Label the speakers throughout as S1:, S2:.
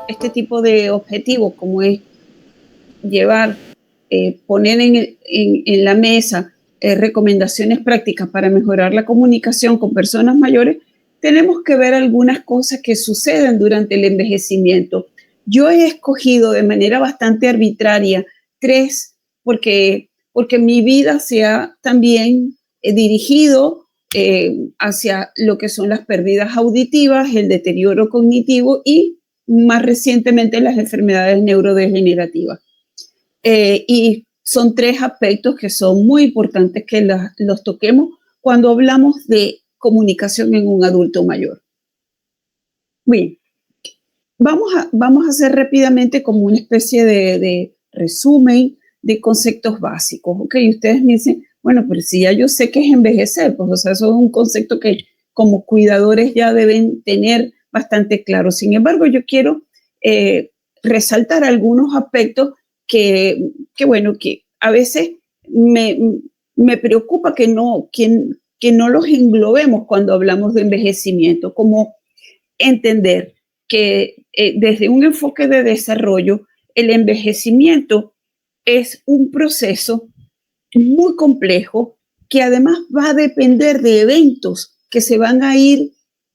S1: este tipo de objetivos, como es llevar, poner en la mesa recomendaciones prácticas para mejorar la comunicación con personas mayores, tenemos que ver algunas cosas que suceden durante el envejecimiento. Yo he escogido de manera bastante arbitraria 3 porque mi vida se ha también dirigido hacia lo que son las pérdidas auditivas, el deterioro cognitivo y más recientemente las enfermedades neurodegenerativas. Y son 3 aspectos que son muy importantes que los toquemos cuando hablamos de comunicación en un adulto mayor. Bien, vamos a hacer rápidamente como una especie de resumen de conceptos básicos, ¿ok? Y ustedes me dicen, bueno, pero si ya yo sé qué es envejecer, pues o sea, eso es un concepto que como cuidadores ya deben tener bastante claro. Sin embargo, yo quiero resaltar algunos aspectos que a veces me preocupa que no los englobemos cuando hablamos de envejecimiento, como entender que desde un enfoque de desarrollo, el envejecimiento es un proceso muy complejo que además va a depender de eventos que se van a ir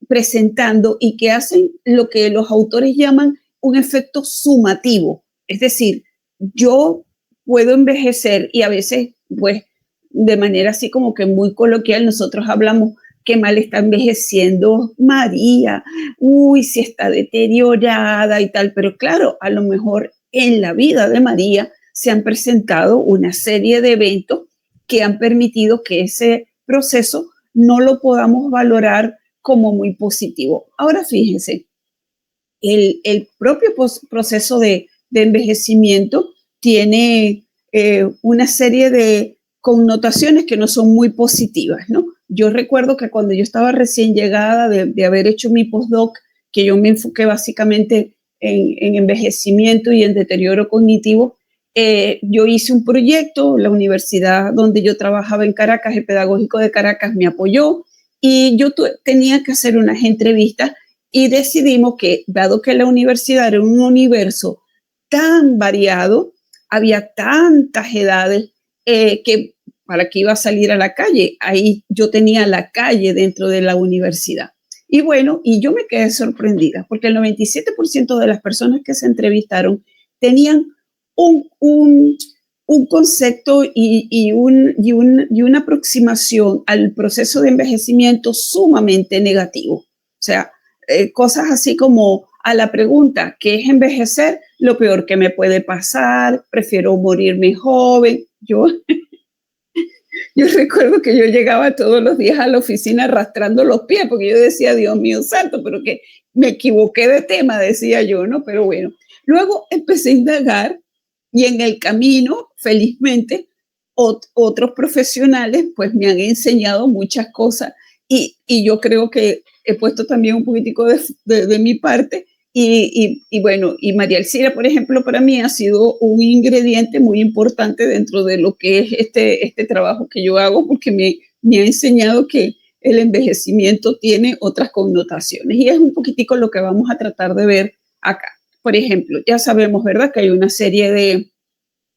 S1: presentando y que hacen lo que los autores llaman un efecto sumativo. Es decir, yo puedo envejecer y a veces, pues, de manera así como que muy coloquial, nosotros hablamos qué mal está envejeciendo María, uy, si está deteriorada y tal, pero claro, a lo mejor en la vida de María se han presentado una serie de eventos que han permitido que ese proceso no lo podamos valorar como muy positivo. Ahora fíjense, el propio proceso de envejecimiento tiene una serie de connotaciones que no son muy positivas, ¿no? Yo recuerdo que cuando yo estaba recién llegada de haber hecho mi postdoc, que yo me enfoqué básicamente en envejecimiento y en deterioro cognitivo, yo hice un proyecto, la universidad donde yo trabajaba en Caracas, el Pedagógico de Caracas me apoyó y yo tenía que hacer unas entrevistas y decidimos que, dado que la universidad era un universo tan variado, había tantas edades que para qué iba a salir a la calle. Ahí yo tenía la calle dentro de la universidad. Y bueno, y yo me quedé sorprendida porque el 97% de las personas que se entrevistaron tenían un concepto y una aproximación al proceso de envejecimiento sumamente negativo. O sea, cosas así como a la pregunta, ¿qué es envejecer? Lo peor que me puede pasar, prefiero morirme joven. Yo recuerdo que yo llegaba todos los días a la oficina arrastrando los pies, porque yo decía, Dios mío santo, pero que me equivoqué de tema, decía yo, ¿no? Pero bueno, luego empecé a indagar y en el camino, felizmente, otros profesionales pues me han enseñado muchas cosas y yo creo que he puesto también un poquitico de mi parte y bueno, y María Elcira, por ejemplo, para mí ha sido un ingrediente muy importante dentro de lo que es este trabajo que yo hago, porque me ha enseñado que el envejecimiento tiene otras connotaciones y es un poquitico lo que vamos a tratar de ver acá. Por ejemplo, ya sabemos, ¿verdad?, que hay una serie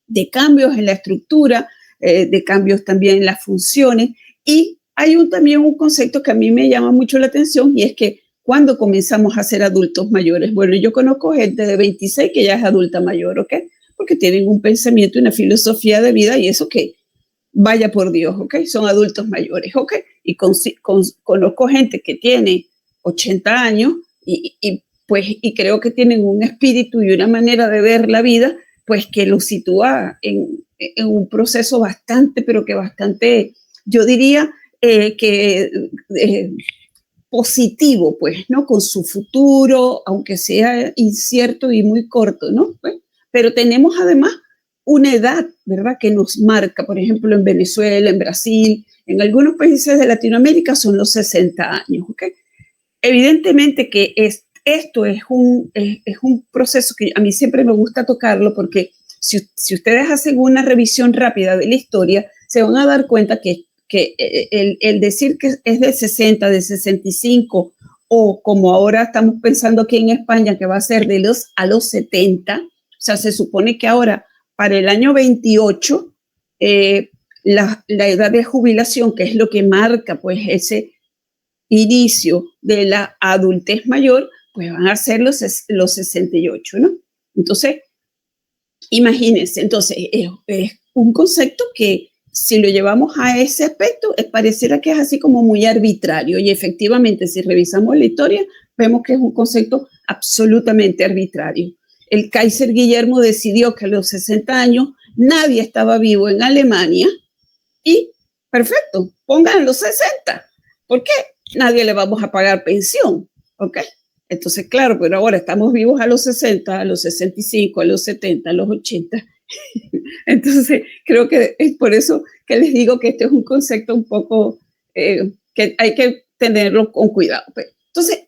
S1: de cambios en la estructura, de cambios también en las funciones y hay también un concepto que a mí me llama mucho la atención y es que cuando comenzamos a ser adultos mayores. Bueno, yo conozco gente de 26 que ya es adulta mayor, ¿ok? Porque tienen un pensamiento y una filosofía de vida y eso que, vaya por Dios, ¿ok? Son adultos mayores, ¿ok? Y conozco gente que tiene 80 años y creo que tienen un espíritu y una manera de ver la vida, pues que lo sitúa en un proceso bastante, pero que bastante, yo diría que positivo, pues, ¿no? Con su futuro, aunque sea incierto y muy corto, ¿no? Pues, pero tenemos además una edad, ¿verdad?, que nos marca, por ejemplo, en Venezuela, en Brasil, en algunos países de Latinoamérica son los 60 años, ¿ok? Evidentemente que esto es un proceso que a mí siempre me gusta tocarlo porque si ustedes hacen una revisión rápida de la historia, se van a dar cuenta que el decir que es de 60, de 65 o como ahora estamos pensando aquí en España, que va a ser a los 70, o sea, se supone que ahora para el año 28, la edad de jubilación, que es lo que marca pues ese inicio de la adultez mayor, pues van a ser los 68, ¿no? Entonces, imagínense, entonces es un concepto que si lo llevamos a ese aspecto, pareciera que es así como muy arbitrario y efectivamente si revisamos la historia, vemos que es un concepto absolutamente arbitrario. El Kaiser Guillermo decidió que a los 60 años nadie estaba vivo en Alemania y perfecto, pongan los 60. ¿Por qué? Nadie le vamos a pagar pensión, ¿ok? Entonces, claro, pero ahora estamos vivos a los 60, a los 65, a los 70, a los 80. Entonces, creo que es por eso que les digo que este es un concepto un poco que hay que tenerlo con cuidado. Entonces,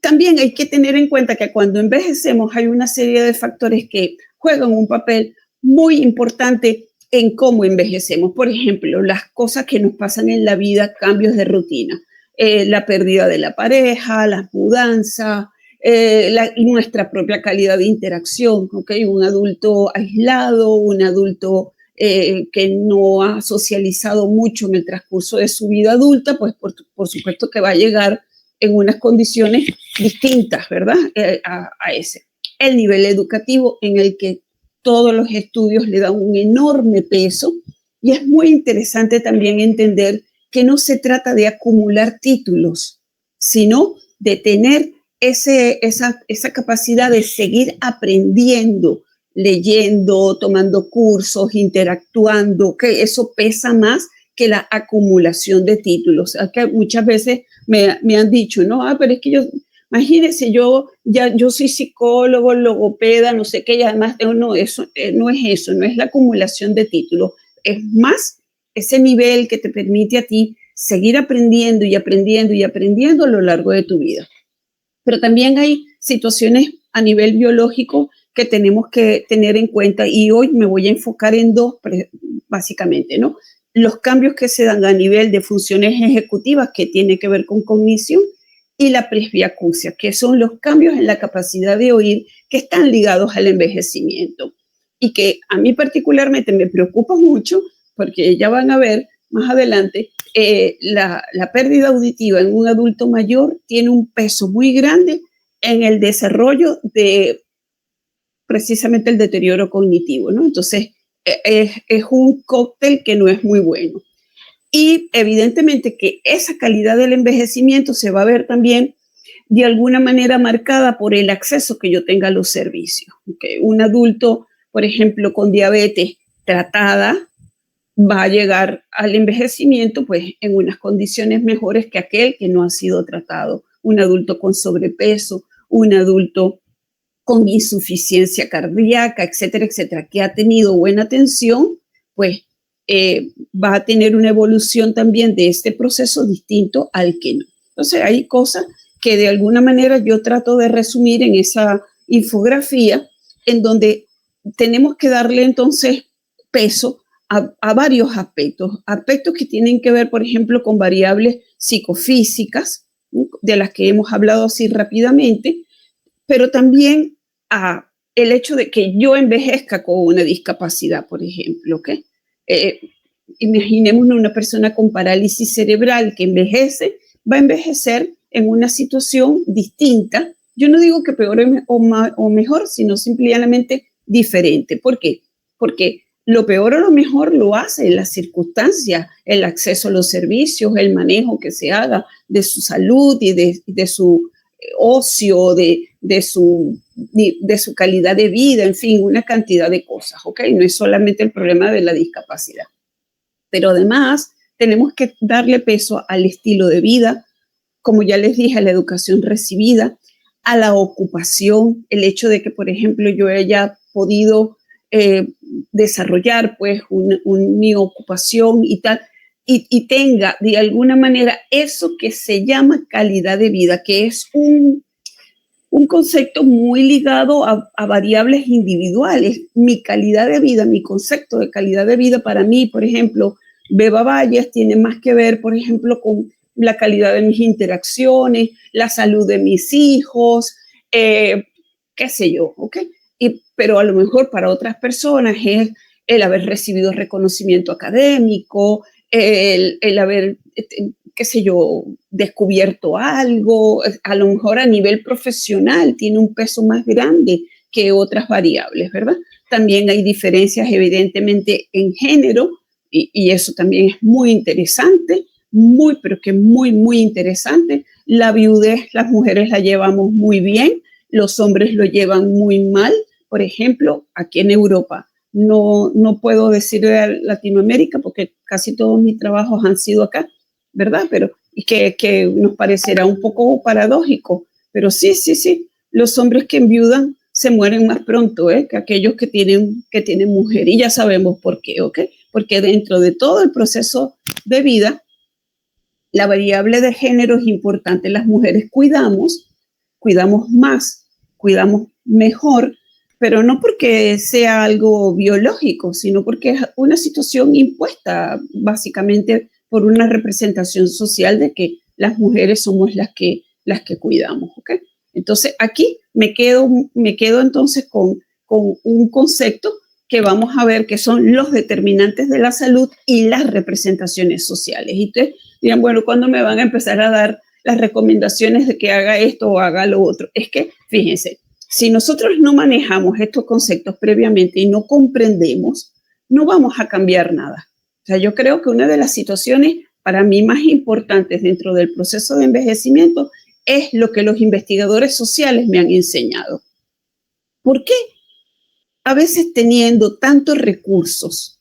S1: también hay que tener en cuenta que cuando envejecemos hay una serie de factores que juegan un papel muy importante en cómo envejecemos. Por ejemplo, las cosas que nos pasan en la vida, cambios de rutina, la pérdida de la pareja, las mudanzas, nuestra propia calidad de interacción, ¿okay? Un adulto aislado, un adulto que no ha socializado mucho en el transcurso de su vida adulta, pues por supuesto que va a llegar en unas condiciones distintas, ¿verdad? A ese. El nivel educativo en el que todos los estudios le dan un enorme peso y es muy interesante también entender que no se trata de acumular títulos, sino de tener esa capacidad de seguir aprendiendo, leyendo, tomando cursos, interactuando, que eso pesa más que la acumulación de títulos. Que muchas veces me han dicho, no, pero es que imagínense, yo soy psicólogo, logopeda, no sé qué, y además no, eso, no es eso, no es la acumulación de títulos, es más ese nivel que te permite a ti seguir aprendiendo y aprendiendo y aprendiendo a lo largo de tu vida. Pero también hay situaciones a nivel biológico que tenemos que tener en cuenta y hoy me voy a enfocar en dos, básicamente, ¿no? Los cambios que se dan a nivel de funciones ejecutivas que tiene que ver con cognición y la presbiacusia, que son los cambios en la capacidad de oír que están ligados al envejecimiento y que a mí particularmente me preocupa mucho porque ya van a ver más adelante, la pérdida auditiva en un adulto mayor tiene un peso muy grande en el desarrollo de precisamente el deterioro cognitivo, ¿no? Entonces, es un cóctel que no es muy bueno. Y evidentemente que esa calidad del envejecimiento se va a ver también de alguna manera marcada por el acceso que yo tenga a los servicios. ¿Okay? Un adulto, por ejemplo, con diabetes tratada, va a llegar al envejecimiento pues en unas condiciones mejores que aquel que no ha sido tratado. Un adulto con sobrepeso, un adulto con insuficiencia cardíaca, etcétera, etcétera, que ha tenido buena atención, pues va a tener una evolución también de este proceso distinto al que no. Entonces hay cosas que de alguna manera yo trato de resumir en esa infografía en donde tenemos que darle entonces peso a varios aspectos que tienen que ver, por ejemplo, con variables psicofísicas, de las que hemos hablado así rápidamente, pero también el hecho de que yo envejezca con una discapacidad, por ejemplo, ¿okay? Imaginémonos una persona con parálisis cerebral que envejece, va a envejecer en una situación distinta. Yo no digo que peor o mejor, sino simplemente diferente. ¿Por qué? Porque lo peor o lo mejor lo hace las circunstancias, el acceso a los servicios, el manejo que se haga de su salud y de su ocio, de su calidad de vida, en fin, una cantidad de cosas, ¿ok? No es solamente el problema de la discapacidad. Pero además tenemos que darle peso al estilo de vida, como ya les dije, a la educación recibida, a la ocupación, el hecho de que, por ejemplo, yo haya podido desarrollar pues mi ocupación y tal, y tenga de alguna manera eso que se llama calidad de vida, que es un concepto muy ligado a variables individuales. Mi calidad de vida, mi concepto de calidad de vida para mí, por ejemplo, Beba Valles tiene más que ver, por ejemplo, con la calidad de mis interacciones, la salud de mis hijos, qué sé yo, ¿ok? Pero a lo mejor para otras personas es el haber recibido reconocimiento académico, el haber, qué sé yo, descubierto algo, a lo mejor a nivel profesional tiene un peso más grande que otras variables, ¿verdad? También hay diferencias evidentemente en género y eso también es muy interesante, pero que muy interesante. La viudez, las mujeres la llevamos muy bien, los hombres lo llevan muy mal. Por ejemplo, aquí en Europa, no puedo decir de Latinoamérica porque casi todos mis trabajos han sido acá, ¿verdad? Pero y que nos parecerá un poco paradójico, pero sí, los hombres que enviudan se mueren más pronto que aquellos que tienen mujer, y ya sabemos por qué, ¿ok? Porque dentro de todo el proceso de vida, la variable de género es importante. Las mujeres cuidamos más, cuidamos mejor, pero no porque sea algo biológico, sino porque es una situación impuesta básicamente por una representación social de que las mujeres somos las que cuidamos, ¿ok? Entonces aquí me quedo entonces con un concepto que vamos a ver que son los determinantes de la salud y las representaciones sociales. Y ustedes dirán, bueno, ¿cuándo me van a empezar a dar las recomendaciones de que haga esto o haga lo otro? Es que, fíjense, si nosotros no manejamos estos conceptos previamente y no comprendemos, no vamos a cambiar nada. O sea, yo creo que una de las situaciones para mí más importantes dentro del proceso de envejecimiento es lo que los investigadores sociales me han enseñado. ¿Por qué? A veces teniendo tantos recursos,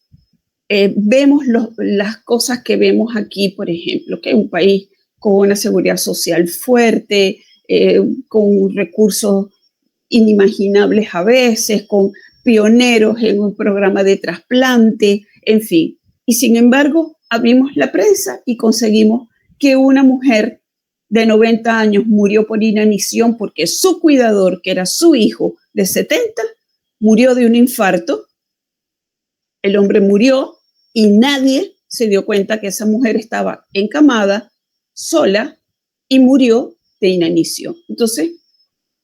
S1: vemos las cosas que vemos aquí, por ejemplo, que es un país con una seguridad social fuerte, con recursos inimaginables a veces, con pioneros en un programa de trasplante, en fin. Y sin embargo, abrimos la prensa y conseguimos que una mujer de 90 años murió por inanición porque su cuidador, que era su hijo de 70, murió de un infarto. El hombre murió y nadie se dio cuenta que esa mujer estaba encamada, sola, y murió de inanición. Entonces,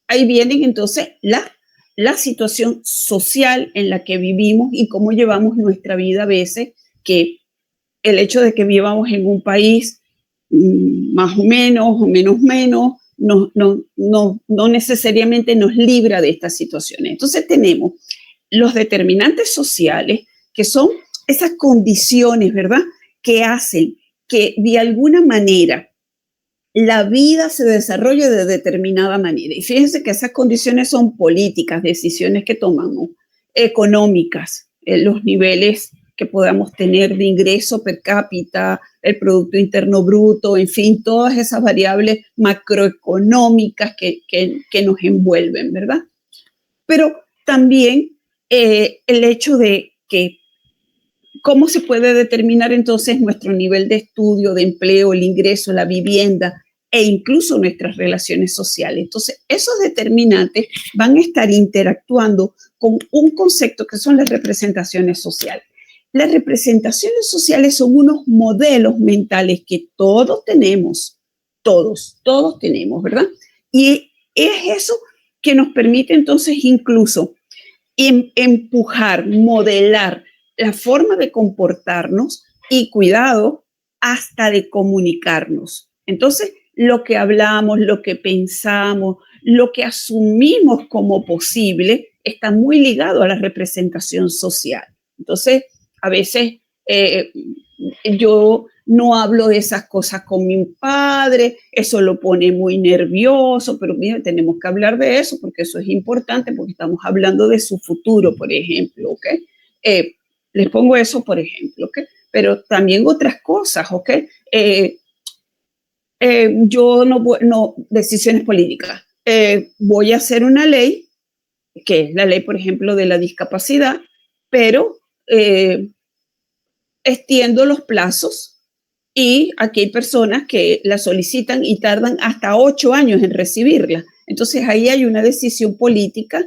S1: ahí viene entonces la situación social en la que vivimos y cómo llevamos nuestra vida a veces, que el hecho de que vivamos en un país más o menos no necesariamente nos libra de estas situaciones. Entonces tenemos los determinantes sociales, que son esas condiciones, ¿verdad?, que hacen que de alguna manera la vida se desarrolle de determinada manera. Y fíjense que esas condiciones son políticas, decisiones que tomamos, económicas, los niveles que podamos tener de ingreso per cápita, el Producto Interno Bruto, en fin, todas esas variables macroeconómicas que nos envuelven, ¿verdad? Pero también el hecho de que cómo se puede determinar entonces nuestro nivel de estudio, de empleo, el ingreso, la vivienda e incluso nuestras relaciones sociales. Entonces, esos determinantes van a estar interactuando con un concepto que son las representaciones sociales. Las representaciones sociales son unos modelos mentales que todos tenemos, todos tenemos, ¿verdad? Y es eso que nos permite entonces incluso empujar, modelar la forma de comportarnos y, cuidado, hasta de comunicarnos. Entonces, lo que hablamos, lo que pensamos, lo que asumimos como posible está muy ligado a la representación social. Entonces, a veces yo no hablo de esas cosas con mi padre, eso lo pone muy nervioso, pero mira, tenemos que hablar de eso porque eso es importante, porque estamos hablando de su futuro, por ejemplo, ¿ok? Les pongo eso, por ejemplo, ¿ok? Pero también otras cosas, ¿ok? Yo no, decisiones políticas. Voy a hacer una ley, que es la ley, por ejemplo, de la discapacidad, pero extiendo los plazos y aquí hay personas que la solicitan y tardan hasta 8 años en recibirla. Entonces ahí hay una decisión política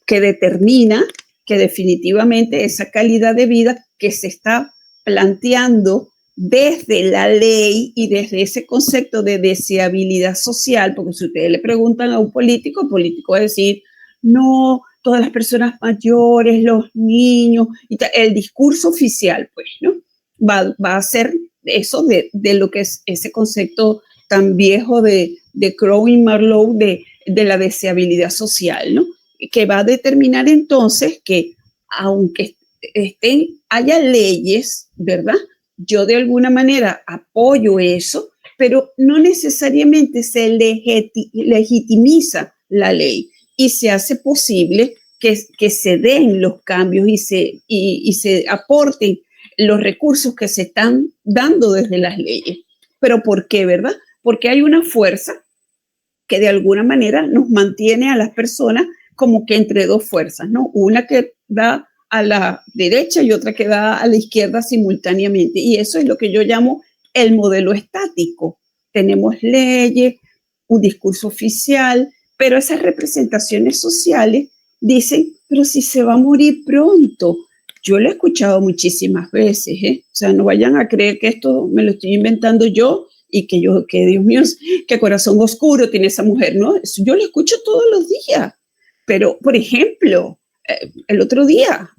S1: que determina que definitivamente esa calidad de vida que se está planteando desde la ley y desde ese concepto de deseabilidad social, porque si ustedes le preguntan a un político, el político va a decir, no, todas las personas mayores, los niños, el discurso oficial, pues, ¿no? Va a ser eso de lo que es ese concepto tan viejo de Crow y Marlowe de la deseabilidad social, ¿no? Que va a determinar entonces que aunque haya leyes, ¿verdad? Yo de alguna manera apoyo eso, pero no necesariamente se legitimiza la ley y se hace posible que se den los cambios y se aporten los recursos que se están dando desde las leyes. ¿Pero por qué, verdad? Porque hay una fuerza que de alguna manera nos mantiene a las personas como que entre dos fuerzas, ¿no? Una que da a la derecha y otra que da a la izquierda simultáneamente. Y eso es lo que yo llamo el modelo estático. Tenemos leyes, un discurso oficial, pero esas representaciones sociales dicen, pero si se va a morir pronto. Yo lo he escuchado muchísimas veces, ¿eh? O sea, no vayan a creer que esto me lo estoy inventando yo y que Dios mío, qué corazón oscuro tiene esa mujer, ¿no? Eso yo lo escucho todos los días. Pero, por ejemplo, el otro día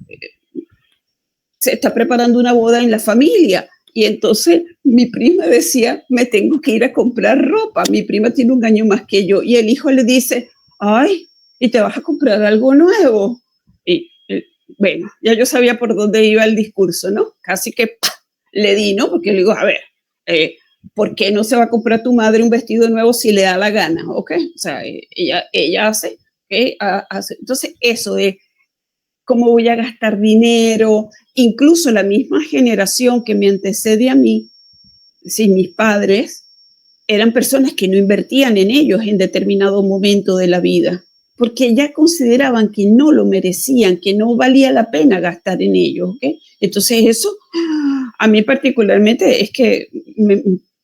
S1: se está preparando una boda en la familia y entonces mi prima decía, me tengo que ir a comprar ropa. Mi prima tiene un año más que yo y el hijo le dice, ay, ¿y te vas a comprar algo nuevo? Y bueno, ya yo sabía por dónde iba el discurso, ¿no? Casi que ¡pah! Le di, ¿no? Porque le digo, a ver, ¿por qué no se va a comprar tu madre un vestido nuevo si le da la gana? ¿Ok? O sea, ella hace, ¿okay? Hace. Entonces, eso de cómo voy a gastar dinero, incluso la misma generación que me antecede a mí, sin mis padres, eran personas que no invertían en ellos en determinado momento de la vida, porque ya consideraban que no lo merecían, que no valía la pena gastar en ellos. ¿Okay? Entonces eso a mí particularmente es que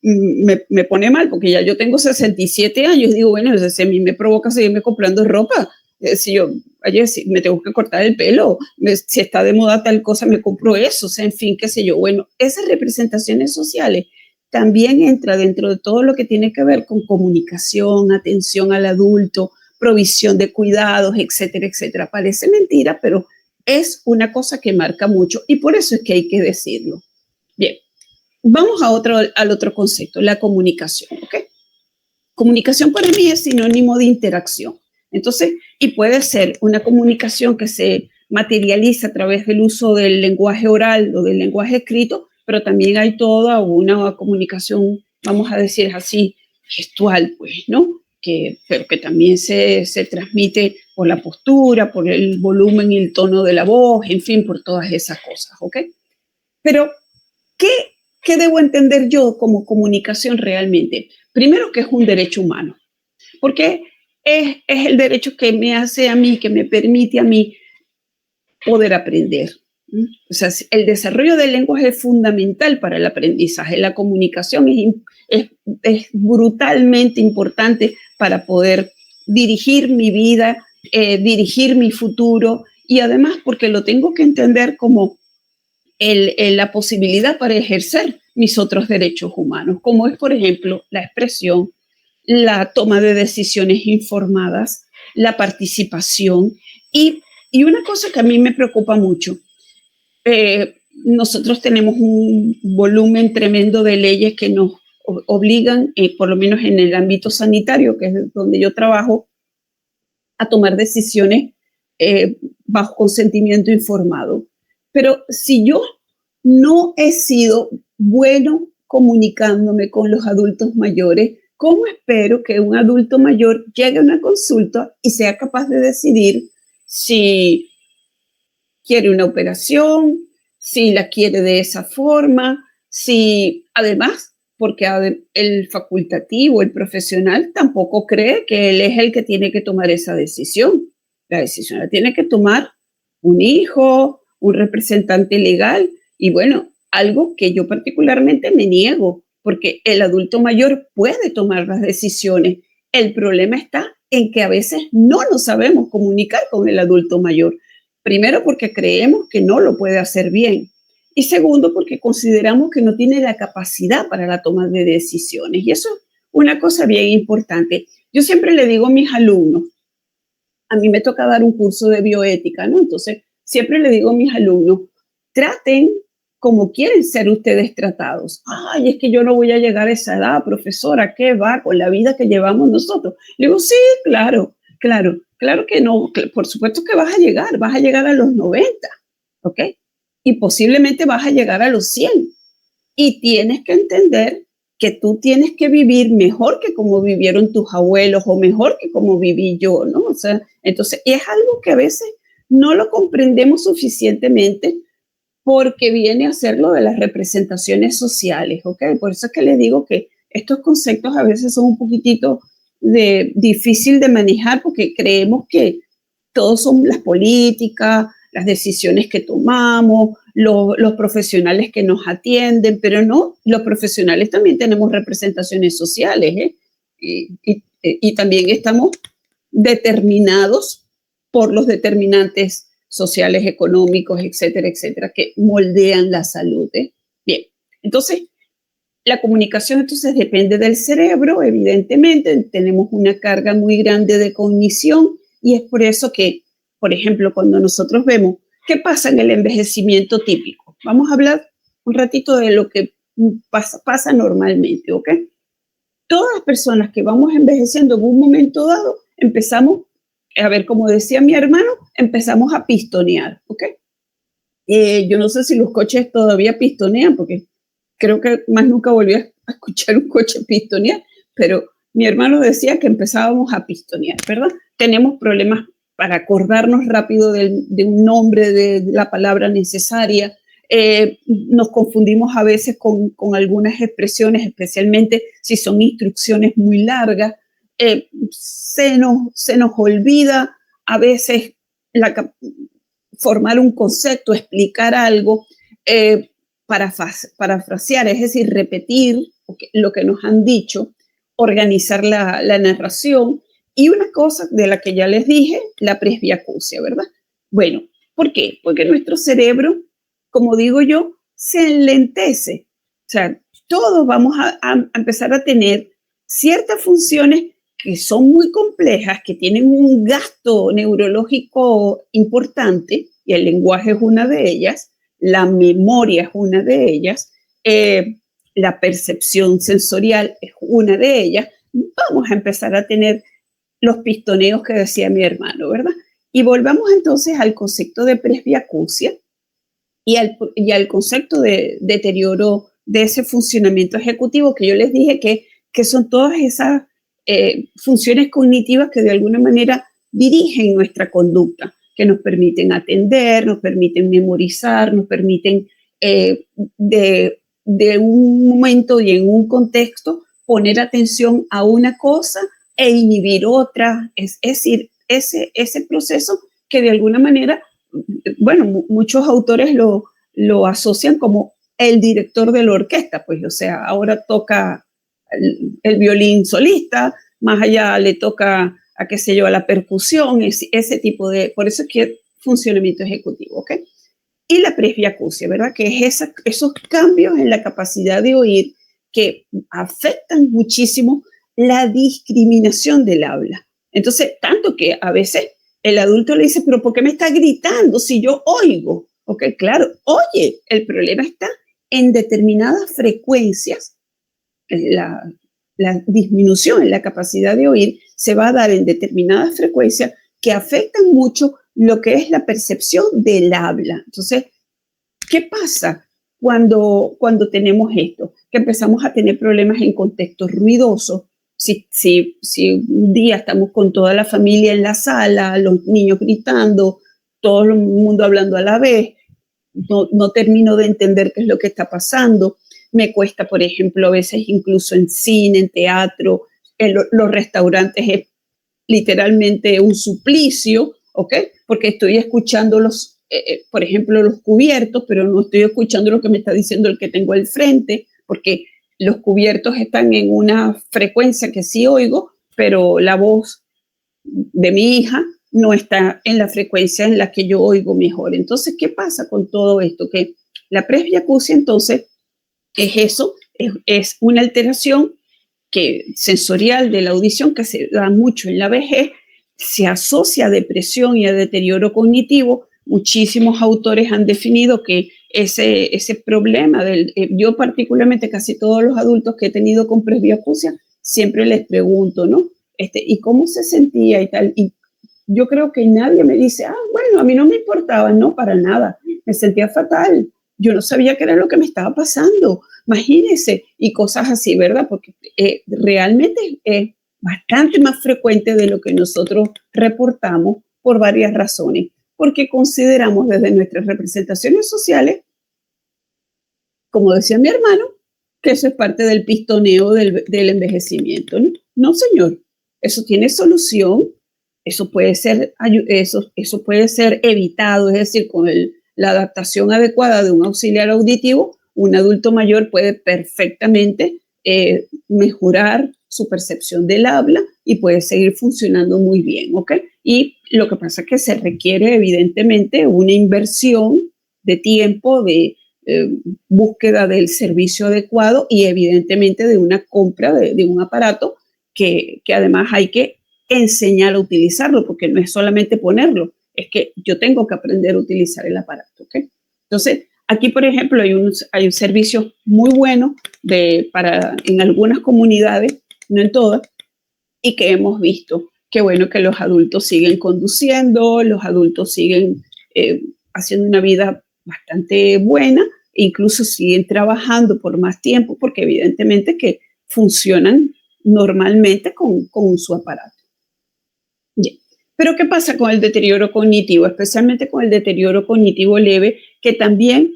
S1: me pone mal, porque ya yo tengo 67 años, digo, bueno, si a mí me provoca seguirme comprando ropa, si yo, oye, si me tengo que cortar el pelo, si está de moda tal cosa, me compro eso, o sea, en fin, qué sé yo. Bueno, esas representaciones sociales también entra dentro de todo lo que tiene que ver con comunicación, atención al adulto, provisión de cuidados, etcétera, etcétera. Parece mentira, pero es una cosa que marca mucho y por eso es que hay que decirlo. Bien, vamos al otro concepto, la comunicación. ¿Okay? Comunicación para mí es sinónimo de interacción. Entonces, y puede ser una comunicación que se materializa a través del uso del lenguaje oral o del lenguaje escrito, pero también hay toda una comunicación, vamos a decir así, gestual, pues, ¿no? Pero que también se transmite por la postura, por el volumen y el tono de la voz, en fin, por todas esas cosas, ¿ok? Pero, ¿qué debo entender yo como comunicación realmente? Primero, que es un derecho humano, porque es el derecho que me hace a mí, que me permite a mí poder aprender. O sea, el desarrollo del lenguaje es fundamental para el aprendizaje. La comunicación es brutalmente importante para poder dirigir mi vida, dirigir mi futuro y además porque lo tengo que entender como la posibilidad para ejercer mis otros derechos humanos, como es, por ejemplo, la expresión, la toma de decisiones informadas, la participación y una cosa que a mí me preocupa mucho, nosotros tenemos un volumen tremendo de leyes que nos obligan, por lo menos en el ámbito sanitario, que es donde yo trabajo, a tomar decisiones bajo consentimiento informado. Pero si yo no he sido bueno comunicándome con los adultos mayores, ¿cómo espero que un adulto mayor llegue a una consulta y sea capaz de decidir si quiere una operación, si la quiere de esa forma, si además, porque el facultativo, el profesional, tampoco cree que él es el que tiene que tomar esa decisión. La decisión la tiene que tomar un hijo, un representante legal y bueno, algo que yo particularmente me niego, porque el adulto mayor puede tomar las decisiones. El problema está en que a veces no nos sabemos comunicar con el adulto mayor. Primero porque creemos que no lo puede hacer bien. Y segundo, porque consideramos que no tiene la capacidad para la toma de decisiones. Y eso es una cosa bien importante. Yo siempre le digo a mis alumnos, a mí me toca dar un curso de bioética, ¿no? Entonces, siempre le digo a mis alumnos, traten como quieren ser ustedes tratados. Ay, es que yo no voy a llegar a esa edad, profesora, ¿qué va con la vida que llevamos nosotros? Le digo, sí, claro, claro que no, por supuesto que vas a llegar a los 90, ¿ok? Y posiblemente vas a llegar a los 100. Y tienes que entender que tú tienes que vivir mejor que como vivieron tus abuelos o mejor que como viví yo, ¿no? O sea, entonces es algo que a veces no lo comprendemos suficientemente porque viene a ser lo de las representaciones sociales, ¿ok? Por eso es que les digo que estos conceptos a veces son un poquitito difícil de manejar porque creemos que todos son las políticas, las decisiones que tomamos, los profesionales que nos atienden, pero no, los profesionales también tenemos representaciones sociales, ¿eh? Y también estamos determinados por los determinantes sociales, económicos, etcétera, que moldean la salud, ¿eh? Bien, entonces, la comunicación entonces depende del cerebro, evidentemente, tenemos una carga muy grande de cognición y es por eso que, por ejemplo, cuando nosotros vemos qué pasa en el envejecimiento típico, vamos a hablar un ratito de lo que pasa normalmente, ¿ok? Todas las personas que vamos envejeciendo en un momento dado, empezamos, a ver, como decía mi hermano, empezamos a pistonear, ¿ok? Yo no sé si los coches todavía pistonean, porque creo que más nunca volví a escuchar un coche pistonear, pero mi hermano decía que empezábamos a pistonear, ¿verdad? Tenemos problemas para acordarnos rápido de un nombre, de la palabra necesaria. Nos confundimos a veces con algunas expresiones, especialmente si son instrucciones muy largas. Se nos olvida a veces formar un concepto, explicar algo, parafrasear, es decir, repetir lo que nos han dicho, organizar la narración y una cosa de la que ya les dije, la presbiacusia, ¿verdad? Bueno, ¿por qué? Porque nuestro cerebro, como digo yo, se enlentece. O sea, todos vamos a empezar a tener ciertas funciones que son muy complejas, que tienen un gasto neurológico importante, y el lenguaje es una de ellas, la memoria es una de ellas, la percepción sensorial es una de ellas. Vamos a empezar a tener los pistoneos que decía mi hermano, ¿verdad? Y volvamos entonces al concepto de presbiacusia y al concepto de deterioro de ese funcionamiento ejecutivo que yo les dije que son todas esas funciones cognitivas que de alguna manera dirigen nuestra conducta, que nos permiten atender, nos permiten memorizar, nos permiten de un momento y en un contexto poner atención a una cosa e inhibir otra, es decir, ese proceso que de alguna manera, bueno, muchos autores lo asocian como el director de la orquesta, pues, o sea, ahora toca el violín solista, más allá le toca a qué sé yo, a la percusión, ese tipo de, por eso es que funcionamiento ejecutivo, ¿ok? Y la presbiacusia, ¿verdad? Que es esos cambios en la capacidad de oír que afectan muchísimo la discriminación del habla. Entonces, tanto que a veces el adulto le dice, pero ¿por qué me está gritando si yo oigo? Ok, claro, oye, el problema está en determinadas frecuencias, la disminución en la capacidad de oír se va a dar en determinadas frecuencias que afectan mucho lo que es la percepción del habla. Entonces, ¿qué pasa cuando tenemos esto? Que empezamos a tener problemas en contextos ruidosos. Si un día estamos con toda la familia en la sala, los niños gritando, todo el mundo hablando a la vez, no termino de entender qué es lo que está pasando. Me cuesta, por ejemplo, a veces incluso en cine, en teatro, en los restaurantes es literalmente un suplicio, ¿ok? Porque estoy escuchando por ejemplo, los cubiertos, pero no estoy escuchando lo que me está diciendo el que tengo al frente, porque los cubiertos están en una frecuencia que sí oigo, pero la voz de mi hija no está en la frecuencia en la que yo oigo mejor. Entonces, ¿qué pasa con todo esto? Que La presbiacusia, entonces, es eso, es una alteración sensorial de la audición que se da mucho en la vejez, se asocia a depresión y a deterioro cognitivo. Muchísimos autores han definido que ese problema, yo particularmente casi todos los adultos que he tenido con presbiacusia, siempre les pregunto, ¿no? ¿Y cómo se sentía y tal? Y yo creo que nadie me dice, bueno, a mí no me importaba, no, para nada, me sentía fatal, yo no sabía qué era lo que me estaba pasando, imagínense, y cosas así, ¿verdad? Porque realmente es bastante más frecuente de lo que nosotros reportamos por varias razones, porque consideramos desde nuestras representaciones sociales, como decía mi hermano, que eso es parte del pistoneo del envejecimiento, ¿no? No, señor, eso tiene solución. Eso puede ser evitado, es decir, con la adaptación adecuada de un auxiliar auditivo, un adulto mayor puede perfectamente mejorar su percepción del habla y puede seguir funcionando muy bien, ¿ok? Y lo que pasa es que se requiere evidentemente una inversión de tiempo, de búsqueda del servicio adecuado y evidentemente de una compra de un aparato que además hay que enseñar a utilizarlo, porque no es solamente ponerlo, es que yo tengo que aprender a utilizar el aparato, ¿ok? Entonces, aquí, por ejemplo, hay un servicio muy bueno en algunas comunidades, no en todas, y que hemos visto que bueno que los adultos siguen conduciendo, los adultos siguen haciendo una vida bastante buena, e incluso siguen trabajando por más tiempo, porque evidentemente que funcionan normalmente con su aparato. Bien. Pero ¿qué pasa con el deterioro cognitivo? Especialmente con el deterioro cognitivo leve, que también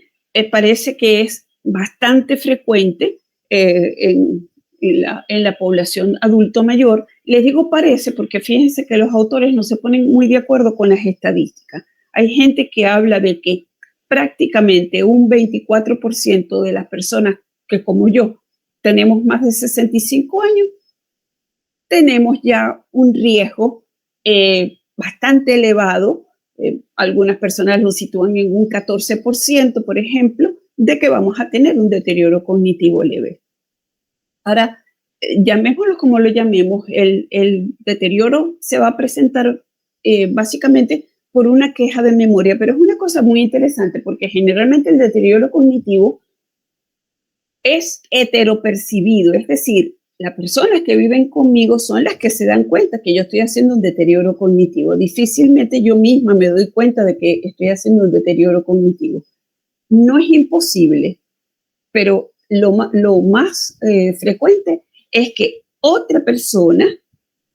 S1: parece que es bastante frecuente en la población adulto mayor. Les digo parece porque fíjense que los autores no se ponen muy de acuerdo con las estadísticas. Hay gente que habla de que prácticamente un 24% de las personas que, como yo, tenemos más de 65 años, tenemos ya un riesgo bastante elevado. Algunas personas lo sitúan en un 14%, por ejemplo, de que vamos a tener un deterioro cognitivo leve. Ahora, llamémoslo como lo llamemos, el deterioro se va a presentar básicamente por una queja de memoria, pero es una cosa muy interesante porque generalmente el deterioro cognitivo es heteropercibido, es decir, las personas que viven conmigo son las que se dan cuenta que yo estoy haciendo un deterioro cognitivo. Difícilmente yo misma me doy cuenta de que estoy haciendo un deterioro cognitivo. No es imposible, pero lo más frecuente es que otra persona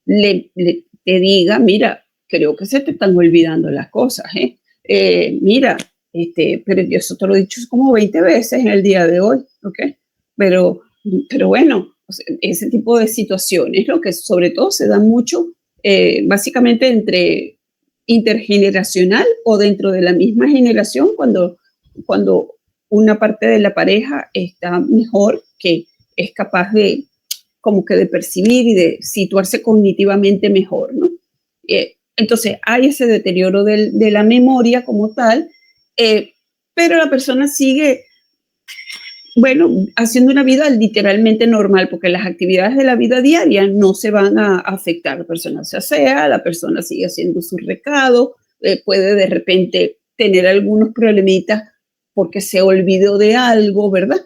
S1: te diga, mira, creo que se te están olvidando las cosas, mira, pero yo eso te lo he dicho como 20 veces en el día de hoy, ¿ok? Pero bueno, o sea, ese tipo de situaciones, lo que sobre todo se da mucho, básicamente intergeneracional o dentro de la misma generación, cuando una parte de la pareja está mejor, que es capaz de como que de percibir y de situarse cognitivamente mejor, ¿no? Entonces hay ese deterioro de la memoria como tal, pero la persona sigue, bueno, haciendo una vida literalmente normal, porque las actividades de la vida diaria no se van a afectar. La persona se asea, la persona sigue haciendo sus recados, puede de repente tener algunos problemitas porque se olvidó de algo, ¿verdad?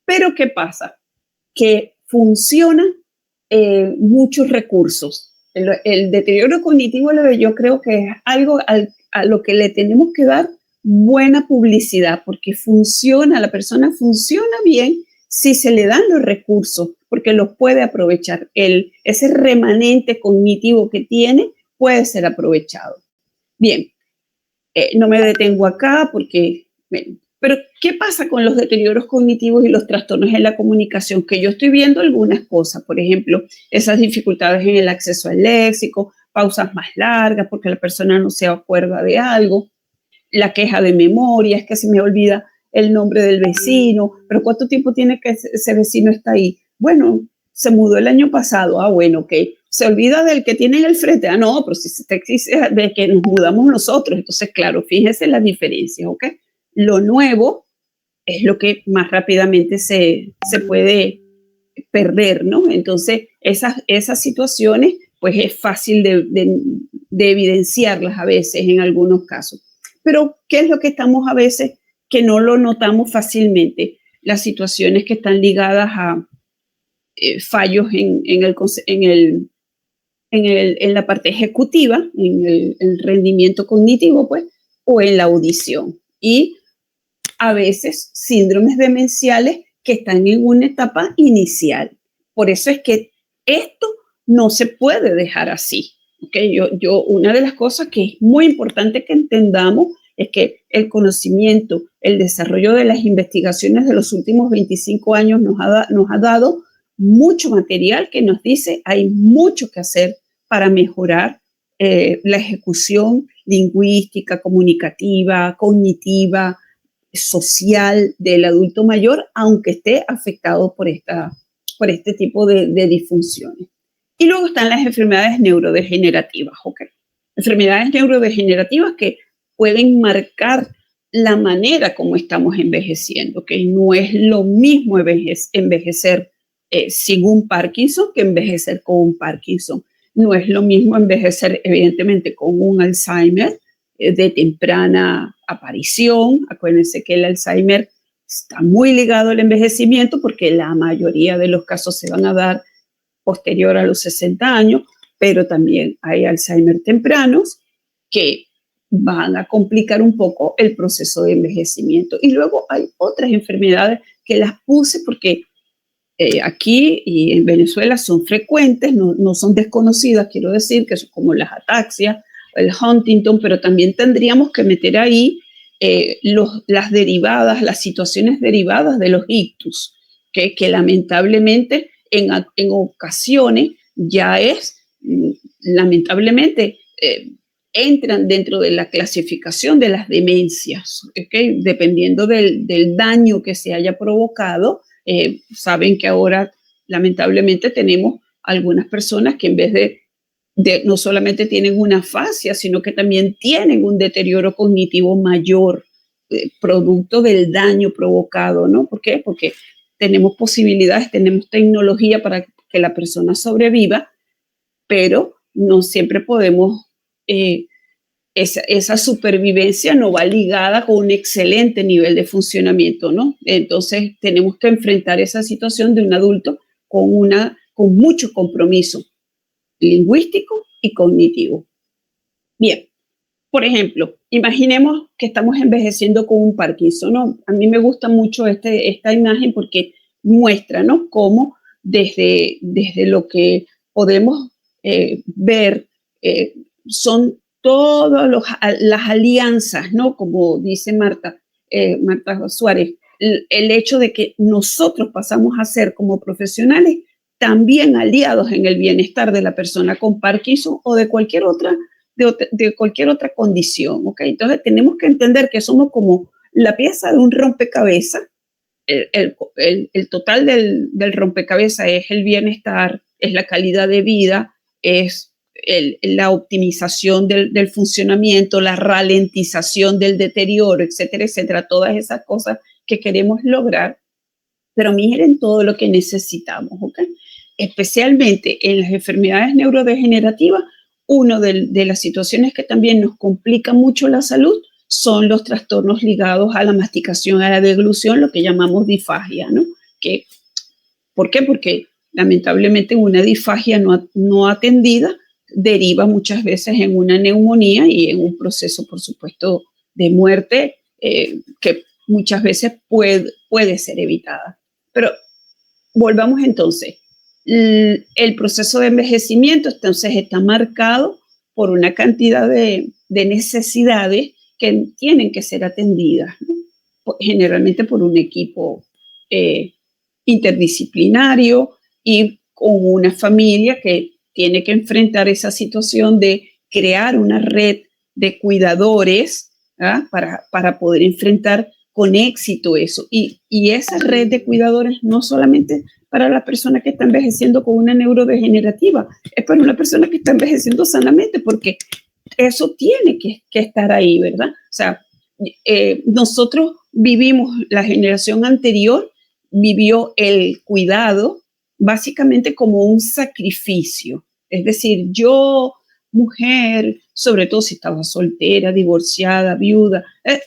S1: Pero ¿qué pasa? Que funcionan muchos recursos. El deterioro cognitivo yo creo que es algo a lo que le tenemos que dar buena publicidad, porque la persona funciona bien si se le dan los recursos, porque los puede aprovechar. Ese remanente cognitivo que tiene puede ser aprovechado. Bien, no me detengo acá porque... Pero, ¿qué pasa con los deterioros cognitivos y los trastornos en la comunicación? Que yo estoy viendo algunas cosas, por ejemplo, esas dificultades en el acceso al léxico, pausas más largas porque la persona no se acuerda de algo, la queja de memoria, es que se me olvida el nombre del vecino, pero ¿cuánto tiempo tiene que ese vecino está ahí? Bueno, se mudó el año pasado, bueno, ok. Se olvida del que tiene en el frente, no, pero si se te existe de que nos mudamos nosotros, entonces claro, fíjese las diferencias, ok. Lo nuevo es lo que más rápidamente se puede perder, ¿no? Entonces, esas situaciones, pues es fácil de evidenciarlas a veces en algunos casos. Pero, ¿qué es lo que estamos a veces que no lo notamos fácilmente? Las situaciones que están ligadas a fallos en la parte ejecutiva, en el rendimiento cognitivo, pues, o en la audición. Y a veces síndromes demenciales que están en una etapa inicial. Por eso es que esto no se puede dejar así. ¿Okay? Una de las cosas que es muy importante que entendamos es que el conocimiento, el desarrollo de las investigaciones de los últimos 25 años nos ha dado mucho material que nos dice hay mucho que hacer para mejorar la ejecución lingüística, comunicativa, cognitiva, social del adulto mayor, aunque esté afectado por este tipo de disfunciones. Y luego están las enfermedades neurodegenerativas, ¿ok? Enfermedades neurodegenerativas que pueden marcar la manera como estamos envejeciendo, que no es lo mismo envejecer sin un Parkinson que envejecer con un Parkinson. No es lo mismo envejecer, evidentemente, con un Alzheimer de temprana aparición. Acuérdense que el Alzheimer está muy ligado al envejecimiento porque la mayoría de los casos se van a dar posterior a los 60 años, pero también hay Alzheimer tempranos que van a complicar un poco el proceso de envejecimiento. Y luego hay otras enfermedades que las puse porque aquí y en Venezuela son frecuentes, no son desconocidas, quiero decir, que son como las ataxias, el Huntington, pero también tendríamos que meter ahí las derivadas, las situaciones derivadas de los ictus, que lamentablemente en ocasiones ya lamentablemente, entran dentro de la clasificación de las demencias, ¿okay? Dependiendo del daño que se haya provocado. Saben que ahora lamentablemente tenemos algunas personas que en vez de no solamente tienen una afasia, sino que también tienen un deterioro cognitivo mayor, producto del daño provocado, ¿no? ¿Por qué? Porque tenemos posibilidades, tenemos tecnología para que la persona sobreviva, pero no siempre podemos, esa supervivencia no va ligada con un excelente nivel de funcionamiento, ¿no? Entonces tenemos que enfrentar esa situación de un adulto con mucho compromiso lingüístico y cognitivo. Bien, por ejemplo, imaginemos que estamos envejeciendo con un Parkinson, ¿no? A mí me gusta mucho esta imagen porque muestra, ¿no? Cómo desde lo que podemos ver son todas las alianzas, ¿no? Como dice Marta Suárez, el hecho de que nosotros pasamos a ser como profesionales también aliados en el bienestar de la persona con Parkinson o de cualquier otra condición, ¿ok? Entonces tenemos que entender que somos como la pieza de un rompecabezas. El total del rompecabezas es el bienestar, es la calidad de vida, es la optimización del funcionamiento, la ralentización del deterioro, etcétera, etcétera, todas esas cosas que queremos lograr, pero miren todo lo que necesitamos, ¿ok? Especialmente en las enfermedades neurodegenerativas, una de las situaciones que también nos complica mucho la salud son los trastornos ligados a la masticación, a la deglución, lo que llamamos disfagia, ¿no? ¿Por qué? Porque lamentablemente una disfagia no atendida deriva muchas veces en una neumonía y en un proceso, por supuesto, de muerte que muchas veces puede ser evitada. Pero volvamos entonces. El proceso de envejecimiento entonces está marcado por una cantidad de necesidades que tienen que ser atendidas, ¿no? Generalmente por un equipo interdisciplinario y con una familia que tiene que enfrentar esa situación de crear una red de cuidadores, ¿ah? para poder enfrentar con éxito eso. Y esa red de cuidadores no solamente para la persona que está envejeciendo con una neurodegenerativa, es para una persona que está envejeciendo sanamente, porque eso tiene que estar ahí, ¿verdad? O sea, nosotros vivimos, la generación anterior vivió el cuidado básicamente como un sacrificio. Es decir, yo, mujer, sobre todo si estaba soltera, divorciada, viuda,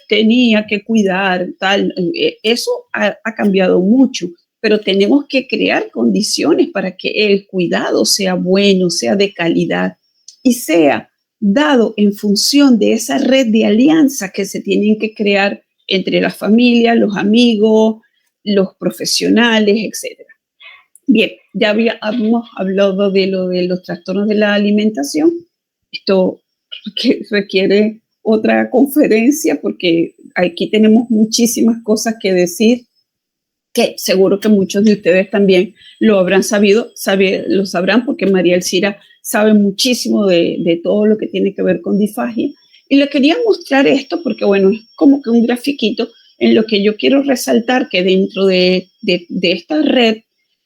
S1: tenía que cuidar, tal. Eso ha cambiado mucho, pero tenemos que crear condiciones para que el cuidado sea bueno, sea de calidad y sea dado en función de esa red de alianzas que se tienen que crear entre la familia, los amigos, los profesionales, etcétera. Bien, ya habíamos hablado de lo de los trastornos de la alimentación. Esto requiere otra conferencia porque aquí tenemos muchísimas cosas que decir, que seguro que muchos de ustedes también lo habrán lo sabrán porque María Elcira sabe muchísimo de todo lo que tiene que ver con disfagia. Y le quería mostrar esto porque, bueno, es como que un grafiquito en lo que yo quiero resaltar que dentro de esta red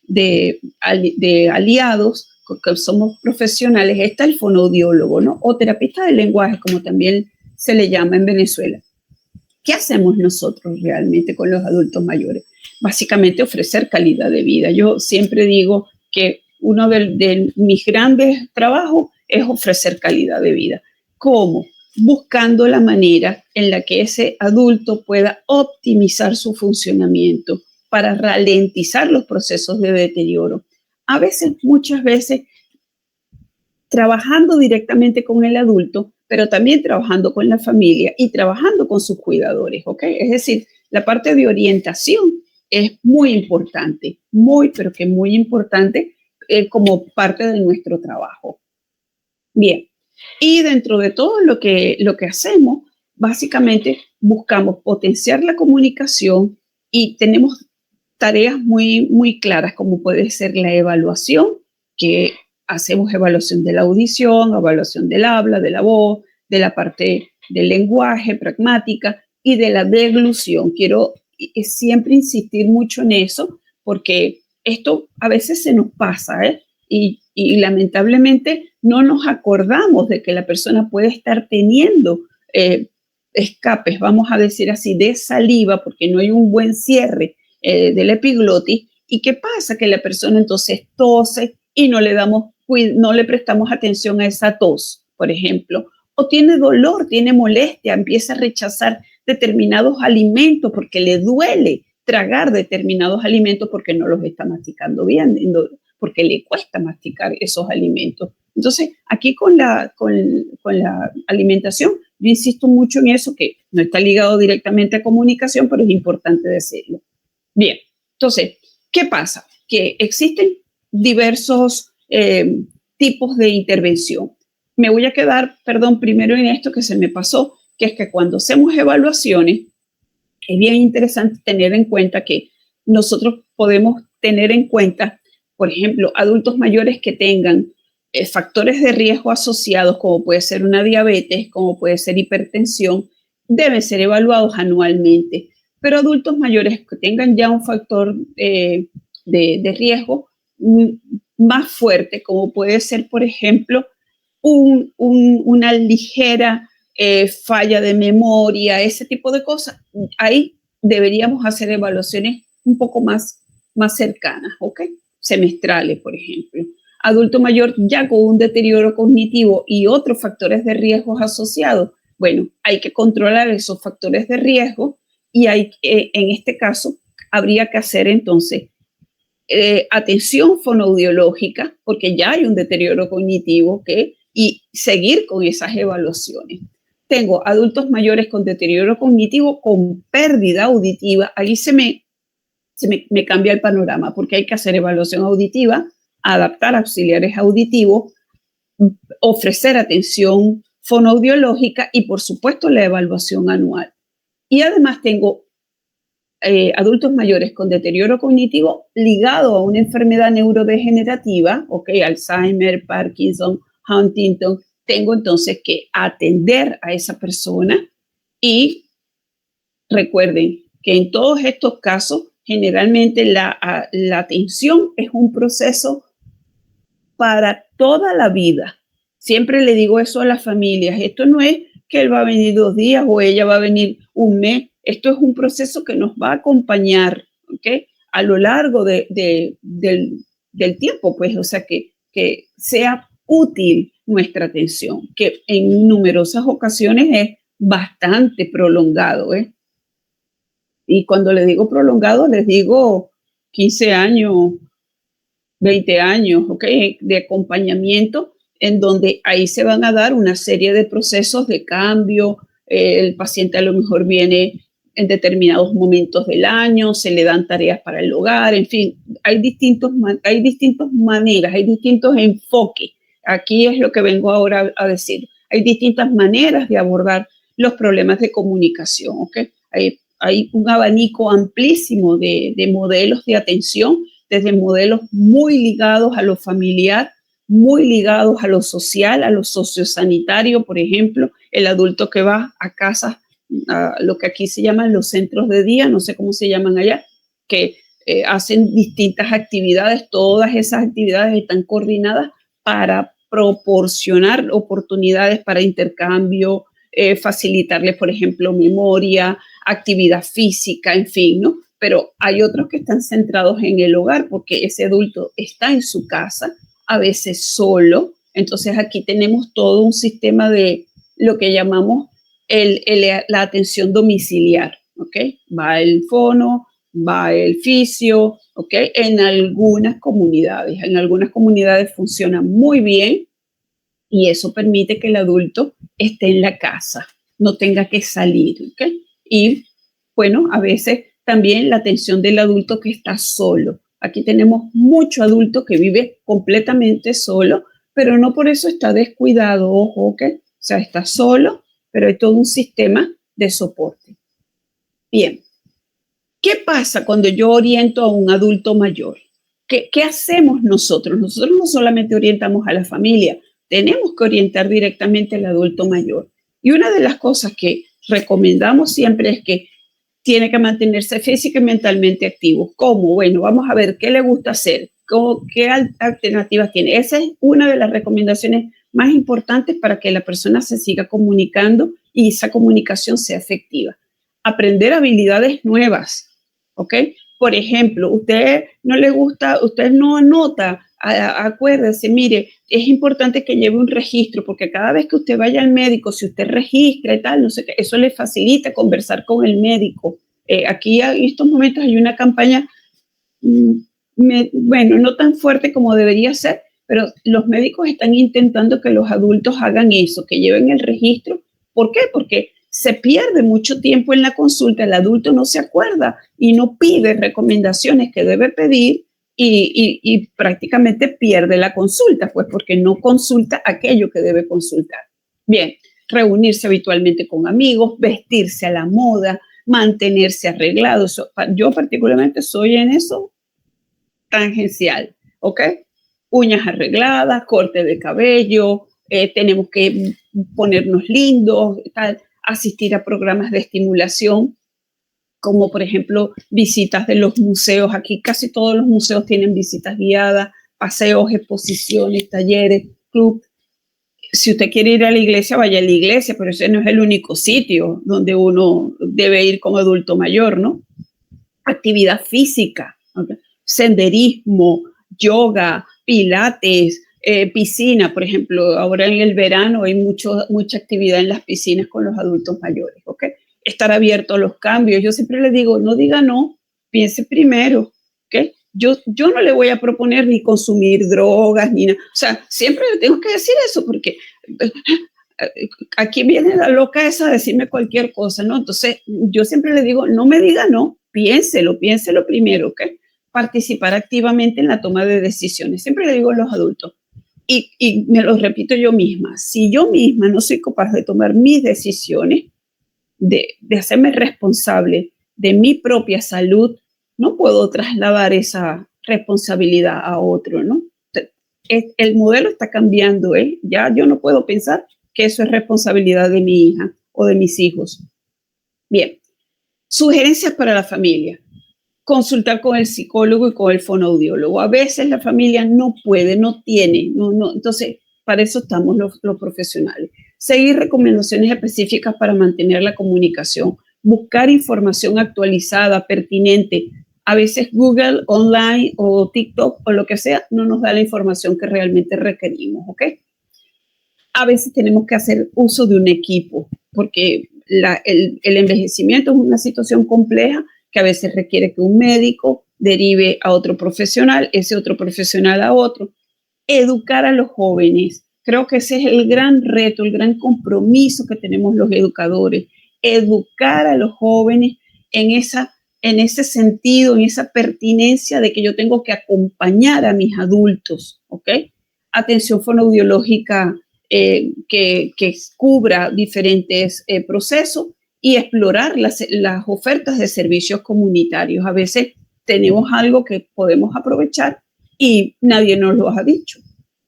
S1: de aliados, que somos profesionales, está el fonoaudiólogo, ¿no? O terapista del lenguaje, como también se le llama en Venezuela. ¿Qué hacemos nosotros realmente con los adultos mayores? Básicamente ofrecer calidad de vida. Yo siempre digo que uno de mis grandes trabajos es ofrecer calidad de vida. ¿Cómo? Buscando la manera en la que ese adulto pueda optimizar su funcionamiento para ralentizar los procesos de deterioro. A veces, muchas veces, trabajando directamente con el adulto, pero también trabajando con la familia y trabajando con sus cuidadores, ¿ok? Es decir, la parte de orientación es muy importante, pero que muy importante como parte de nuestro trabajo. Bien, y dentro de todo lo que hacemos, básicamente buscamos potenciar la comunicación y tenemos tareas muy claras, como puede ser la evaluación, que hacemos evaluación de la audición, evaluación del habla, de la voz, de la parte del lenguaje, pragmática y de la deglución. Quiero siempre insistir mucho en eso porque esto a veces se nos pasa, y lamentablemente no nos acordamos de que la persona puede estar teniendo escapes, vamos a decir así, de saliva porque no hay un buen cierre del epiglotis. ¿Y qué pasa? Que la persona entonces tose y no le prestamos atención a esa tos, por ejemplo, o tiene dolor, tiene molestia, empieza a rechazar determinados alimentos porque le duele tragar determinados alimentos porque no los está masticando bien, porque le cuesta masticar esos alimentos. Entonces, aquí con la alimentación, yo insisto mucho en eso, que no está ligado directamente a comunicación, pero es importante decirlo. Bien, entonces, ¿qué pasa? Que existen diversos tipos de intervención. Me voy a quedar, primero en esto que se me pasó, que es que cuando hacemos evaluaciones, es bien interesante tener en cuenta que nosotros podemos tener en cuenta, por ejemplo, adultos mayores que tengan factores de riesgo asociados, como puede ser una diabetes, como puede ser hipertensión, deben ser evaluados anualmente. Pero adultos mayores que tengan ya un factor de riesgo más fuerte, como puede ser, por ejemplo, una ligera falla de memoria, ese tipo de cosas, ahí deberíamos hacer evaluaciones un poco más cercanas, ¿ok? Semestrales, por ejemplo. Adulto mayor ya con un deterioro cognitivo y otros factores de riesgo asociados, bueno, hay que controlar esos factores de riesgo y en este caso habría que hacer entonces atención fonoaudiológica, porque ya hay un deterioro cognitivo, y seguir con esas evaluaciones. Tengo adultos mayores con deterioro cognitivo, con pérdida auditiva, ahí se me cambia el panorama, porque hay que hacer evaluación auditiva, adaptar auxiliares auditivos, ofrecer atención fonoaudiológica y, por supuesto, la evaluación anual. Y además tengo adultos mayores con deterioro cognitivo ligado a una enfermedad neurodegenerativa, ok, Alzheimer, Parkinson, Huntington, tengo entonces que atender a esa persona y recuerden que en todos estos casos generalmente la atención es un proceso para toda la vida. Siempre le digo eso a las familias, esto no es que él va a venir 2 días o ella va a venir un mes. Esto es un proceso que nos va a acompañar, ¿ok? A lo largo del tiempo, pues, o sea, que sea útil nuestra atención, que en numerosas ocasiones es bastante prolongado, ¿eh? Y cuando les digo prolongado, les digo 15 años, 20 años, ¿ok? De acompañamiento, en donde ahí se van a dar una serie de procesos de cambio. El paciente a lo mejor viene en determinados momentos del año, se le dan tareas para el hogar, en fin, hay distintas maneras, hay distintos enfoques. Aquí es lo que vengo ahora a decir. Hay distintas maneras de abordar los problemas de comunicación, ¿ok? Hay un abanico amplísimo de modelos de atención, desde modelos muy ligados a lo familiar, muy ligados a lo social, a lo sociosanitario, por ejemplo, el adulto que va a casas, a lo que aquí se llaman los centros de día, no sé cómo se llaman allá, que hacen distintas actividades, todas esas actividades están coordinadas para proporcionar oportunidades para intercambio, facilitarles, por ejemplo, memoria, actividad física, en fin, ¿no? Pero hay otros que están centrados en el hogar porque ese adulto está en su casa, a veces solo. Entonces aquí tenemos todo un sistema de lo que llamamos la atención domiciliar, ¿ok? Va el fono, va el fisio, ¿ok? En algunas comunidades funciona muy bien y eso permite que el adulto esté en la casa, no tenga que salir, ¿ok? Y bueno, a veces también la atención del adulto que está solo. Aquí tenemos mucho adulto que vive completamente solo, pero no por eso está descuidado, ojo, ¿ok? O sea, está solo, pero hay todo un sistema de soporte. Bien, ¿qué pasa cuando yo oriento a un adulto mayor? ¿Qué hacemos nosotros? Nosotros no solamente orientamos a la familia, tenemos que orientar directamente al adulto mayor. Y una de las cosas que recomendamos siempre es que tiene que mantenerse física y mentalmente activo. ¿Cómo? Bueno, vamos a ver qué le gusta hacer, qué alternativas tiene. Esa es una de las recomendaciones más importantes para que la persona se siga comunicando y esa comunicación sea efectiva. Aprender habilidades nuevas, ¿ok? Por ejemplo, usted no le gusta, usted no anota, acuérdese, mire, es importante que lleve un registro, porque cada vez que usted vaya al médico, si usted registra y tal, no sé qué, eso le facilita conversar con el médico. Aquí en estos momentos hay una campaña, bueno, no tan fuerte como debería ser, pero los médicos están intentando que los adultos hagan eso, que lleven el registro. ¿Por qué? Porque se pierde mucho tiempo en la consulta, el adulto no se acuerda y no pide recomendaciones que debe pedir y prácticamente pierde la consulta, pues porque no consulta aquello que debe consultar. Bien, reunirse habitualmente con amigos, vestirse a la moda, mantenerse arreglado. Yo particularmente soy en eso tangencial, ¿ok? Uñas arregladas, corte de cabello, tenemos que ponernos lindos, tal, asistir a programas de estimulación, como por ejemplo visitas de los museos. Aquí casi todos los museos tienen visitas guiadas, paseos, exposiciones, talleres, club. Si usted quiere ir a la iglesia, vaya a la iglesia, pero ese no es el único sitio donde uno debe ir como adulto mayor, ¿no? Actividad física, ¿okay? Senderismo, yoga, pilates, piscina, por ejemplo, ahora en el verano hay mucha actividad en las piscinas con los adultos mayores, ¿ok? Estar abierto a los cambios. Yo siempre les digo, no diga no, piense primero, ¿ok? Yo no le voy a proponer ni consumir drogas, ni nada. O sea, siempre le tengo que decir eso porque aquí viene la loca esa a decirme cualquier cosa, ¿no? Entonces, yo siempre le digo, no me diga no, piénselo primero, ¿ok? Participar activamente en la toma de decisiones. Siempre le digo a los adultos, y me lo repito yo misma, si yo misma no soy capaz de tomar mis decisiones, de hacerme responsable de mi propia salud, no puedo trasladar esa responsabilidad a otro, ¿no? El modelo está cambiando, ¿eh? Ya yo no puedo pensar que eso es responsabilidad de mi hija o de mis hijos. Bien, sugerencias para la familia. Consultar con el psicólogo y con el fonoaudiólogo. A veces la familia no puede, no tiene, entonces para eso estamos los profesionales. Seguir recomendaciones específicas para mantener la comunicación, buscar información actualizada, pertinente. A veces Google online o TikTok o lo que sea no nos da la información que realmente requerimos, ¿ok? A veces tenemos que hacer uso de un equipo porque el envejecimiento es una situación compleja que a veces requiere que un médico derive a otro profesional, ese otro profesional a otro. Educar a los jóvenes. Creo que ese es el gran reto, el gran compromiso que tenemos los educadores. Educar a los jóvenes en ese sentido, en esa pertinencia de que yo tengo que acompañar a mis adultos, ¿ok? Atención fonoaudiológica que cubra diferentes procesos y explorar las ofertas de servicios comunitarios. A veces tenemos algo que podemos aprovechar y nadie nos lo ha dicho.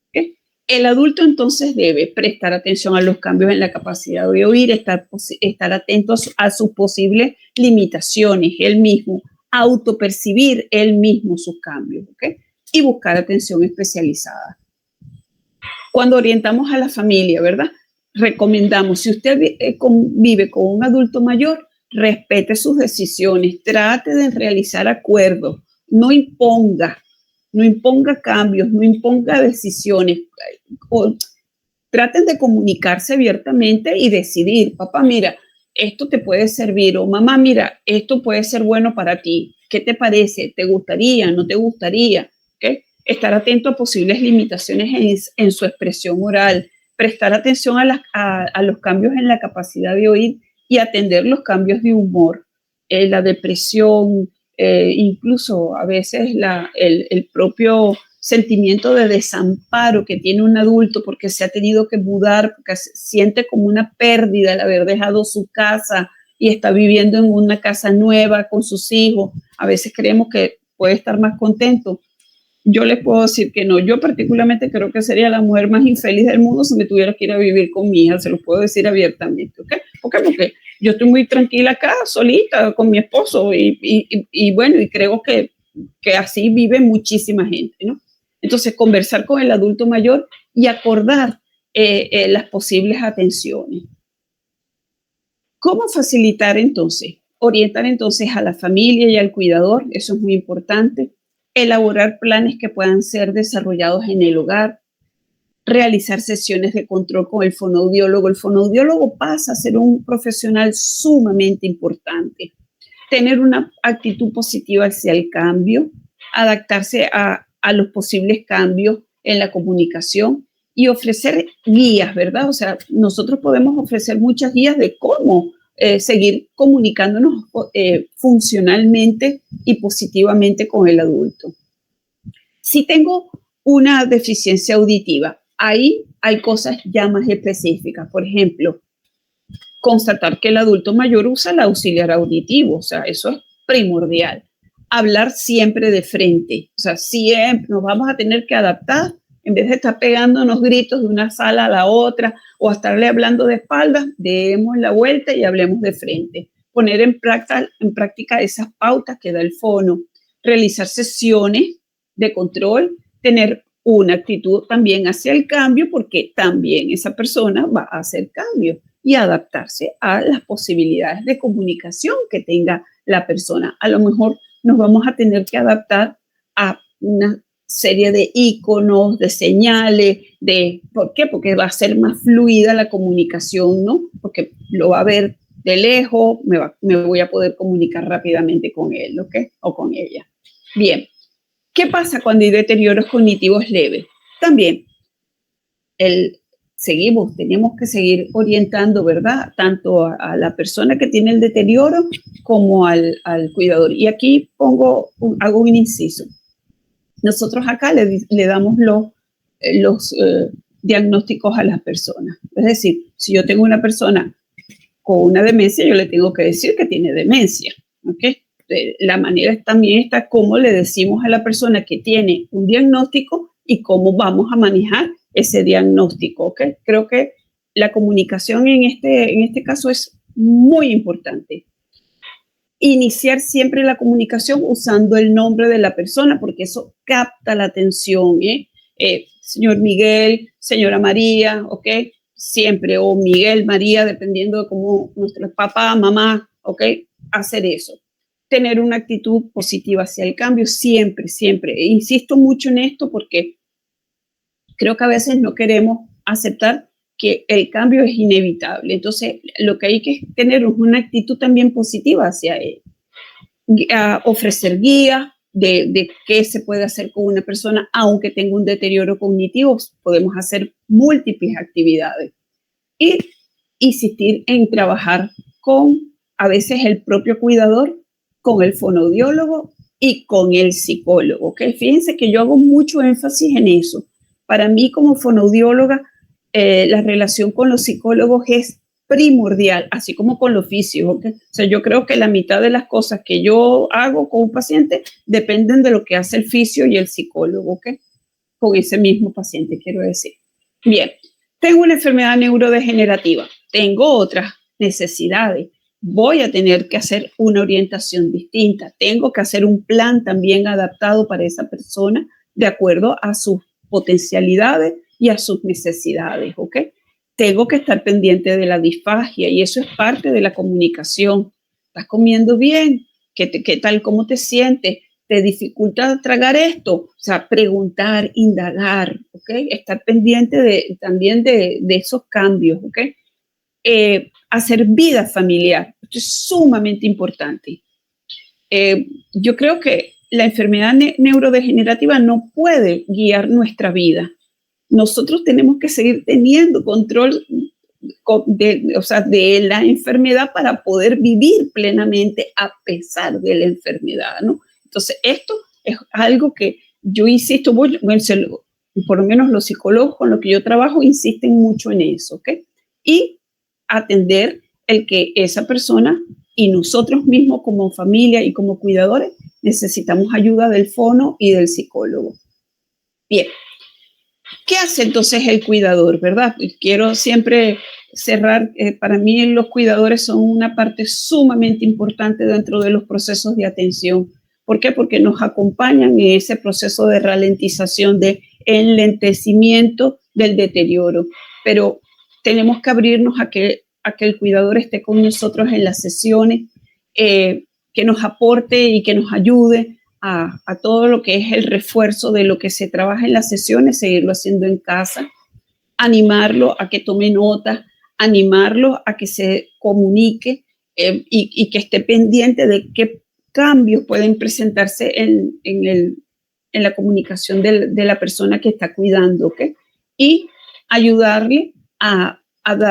S1: ¿Okay? El adulto entonces debe prestar atención a los cambios en la capacidad de oír, estar atento a sus posibles limitaciones, él mismo, autopercibir él mismo sus cambios, ¿okay? Y buscar atención especializada. Cuando orientamos a la familia, ¿verdad? Recomendamos, si usted vive con un adulto mayor, respete sus decisiones, trate de realizar acuerdos, no imponga cambios, no imponga decisiones. Traten de comunicarse abiertamente y decidir, papá, mira, esto te puede servir, o mamá, mira, esto puede ser bueno para ti. ¿Qué te parece? ¿Te gustaría? ¿No te gustaría? ¿Okay? Estar atento a posibles limitaciones en su expresión oral, prestar atención a los cambios en la capacidad de oír y atender los cambios de humor, la depresión, incluso a veces el propio sentimiento de desamparo que tiene un adulto porque se ha tenido que mudar, porque siente como una pérdida el haber dejado su casa y está viviendo en una casa nueva con sus hijos. A veces creemos que puede estar más contento. Yo les puedo decir que no. Yo particularmente creo que sería la mujer más infeliz del mundo si me tuviera que ir a vivir con mi hija. Se lo puedo decir abiertamente. ¿Okay? ¿Por qué? Porque yo estoy muy tranquila acá, solita, con mi esposo. Y bueno, y creo que así vive muchísima gente, ¿no? Entonces, conversar con el adulto mayor y acordar las posibles atenciones. ¿Cómo facilitar entonces? Orientar entonces a la familia y al cuidador, eso es muy importante. Elaborar planes que puedan ser desarrollados en el hogar. Realizar sesiones de control con el fonoaudiólogo. El fonoaudiólogo pasa a ser un profesional sumamente importante. Tener una actitud positiva hacia el cambio, adaptarse a los posibles cambios en la comunicación y ofrecer guías, ¿verdad? O sea, nosotros podemos ofrecer muchas guías de cómo seguir comunicándonos funcionalmente y positivamente con el adulto. Si tengo una deficiencia auditiva, ahí hay cosas ya más específicas. Por ejemplo, constatar que el adulto mayor usa el auxiliar auditivo, o sea, eso es primordial. Hablar siempre de frente, o sea, siempre nos vamos a tener que adaptar, en vez de estar pegándonos gritos de una sala a la otra o a estarle hablando de espaldas, demos la vuelta y hablemos de frente. Poner en práctica esas pautas que da el fono, realizar sesiones de control, tener una actitud también hacia el cambio, porque también esa persona va a hacer cambio y adaptarse a las posibilidades de comunicación que tenga la persona. A lo mejor nos vamos a tener que adaptar a una serie de iconos, de señales, ¿por qué? Porque va a ser más fluida la comunicación, ¿no? Porque lo va a ver de lejos, me voy a poder comunicar rápidamente con él, ¿ok? O con ella. Bien. ¿Qué pasa cuando hay deterioros cognitivos leves? También tenemos que seguir orientando, ¿verdad? Tanto a la persona que tiene el deterioro como al cuidador. Y aquí hago un inciso. Nosotros acá le damos los diagnósticos a las personas. Es decir, si yo tengo una persona con una demencia, yo le tengo que decir que tiene demencia, ¿ok? La manera también está cómo le decimos a la persona que tiene un diagnóstico y cómo vamos a manejar ese diagnóstico, ¿ok? Creo que la comunicación en este caso es muy importante. Iniciar siempre la comunicación usando el nombre de la persona porque eso capta la atención, señor Miguel, señora María, ¿ok? Siempre, o Miguel, María, dependiendo de cómo nuestro papá, mamá, ¿ok? Hacer eso. Tener una actitud positiva hacia el cambio, siempre, siempre. E insisto mucho en esto porque creo que a veces no queremos aceptar que el cambio es inevitable. Entonces, lo que hay que tener es una actitud también positiva hacia él. Ofrecer guías de qué se puede hacer con una persona, aunque tenga un deterioro cognitivo, podemos hacer múltiples actividades. Y insistir en trabajar con, a veces, el propio cuidador, con el fonoaudiólogo y con el psicólogo. ¿Okay? Fíjense que yo hago mucho énfasis en eso. Para mí, como fonoaudióloga, la relación con los psicólogos es primordial, así como con los fisios. ¿Okay? O sea, yo creo que la mitad de las cosas que yo hago con un paciente dependen de lo que hace el fisio y el psicólogo, ¿okay? Con ese mismo paciente, quiero decir. Bien, tengo una enfermedad neurodegenerativa, tengo otras necesidades, voy a tener que hacer una orientación distinta, tengo que hacer un plan también adaptado para esa persona de acuerdo a sus potencialidades y a sus necesidades, ¿ok? Tengo que estar pendiente de la disfagia y eso es parte de la comunicación. ¿Estás comiendo bien? ¿Qué tal? ¿Cómo te sientes? ¿Te dificulta tragar esto? O sea, preguntar, indagar, ¿ok? Estar pendiente también de esos cambios, ¿ok? Hacer vida familiar, esto es sumamente importante. Yo creo que la enfermedad neurodegenerativa no puede guiar nuestra vida. Nosotros tenemos que seguir teniendo control de la enfermedad para poder vivir plenamente a pesar de la enfermedad, ¿no? Entonces, esto es algo que yo insisto, bueno, por lo menos los psicólogos con los que yo trabajo insisten mucho en eso, ¿ok? Y atender el que esa persona y nosotros mismos como familia y como cuidadores necesitamos ayuda del fono y del psicólogo. Bien, ¿qué hace entonces el cuidador, verdad? Quiero siempre cerrar, para mí los cuidadores son una parte sumamente importante dentro de los procesos de atención. ¿Por qué? Porque nos acompañan en ese proceso de ralentización, de enlentecimiento del deterioro. Pero tenemos que abrirnos a que el cuidador esté con nosotros en las sesiones, que nos aporte y que nos ayude a todo lo que es el refuerzo de lo que se trabaja en las sesiones, seguirlo haciendo en casa, animarlo a que tome notas, animarlo a que se comunique y que esté pendiente de qué cambios pueden presentarse en la comunicación de la persona que está cuidando, ¿okay? Y ayudarle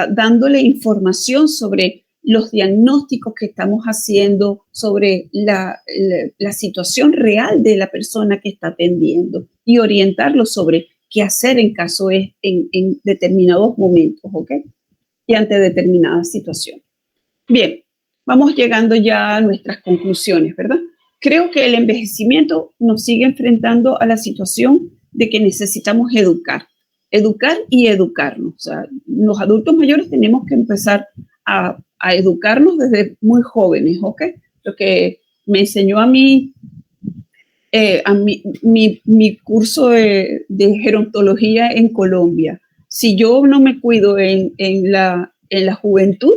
S1: dándole información sobre los diagnósticos que estamos haciendo, sobre la situación real de la persona que está atendiendo y orientarlo sobre qué hacer en caso en determinados momentos, ¿ok? Y ante determinadas situaciones. Bien, vamos llegando ya a nuestras conclusiones, ¿verdad? Creo que el envejecimiento nos sigue enfrentando a la situación de que necesitamos educar y educarnos. O sea, los adultos mayores tenemos que empezar a educarnos desde muy jóvenes, ¿ok? Lo que me enseñó a mí, mi curso de gerontología en Colombia. Si yo no me cuido en la juventud,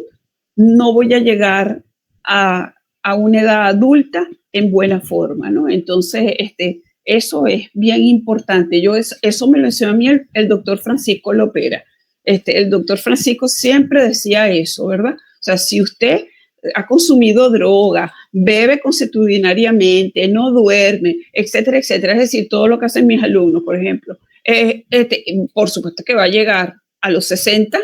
S1: no voy a llegar a una edad adulta en buena forma, ¿no? Entonces, eso es bien importante. Eso me lo enseñó a mí el doctor Francisco Lopera. El doctor Francisco siempre decía eso, ¿verdad? O sea, si usted ha consumido droga, bebe consuetudinariamente, no duerme, etcétera, etcétera, es decir, todo lo que hacen mis alumnos, por ejemplo, por supuesto que va a llegar a los 60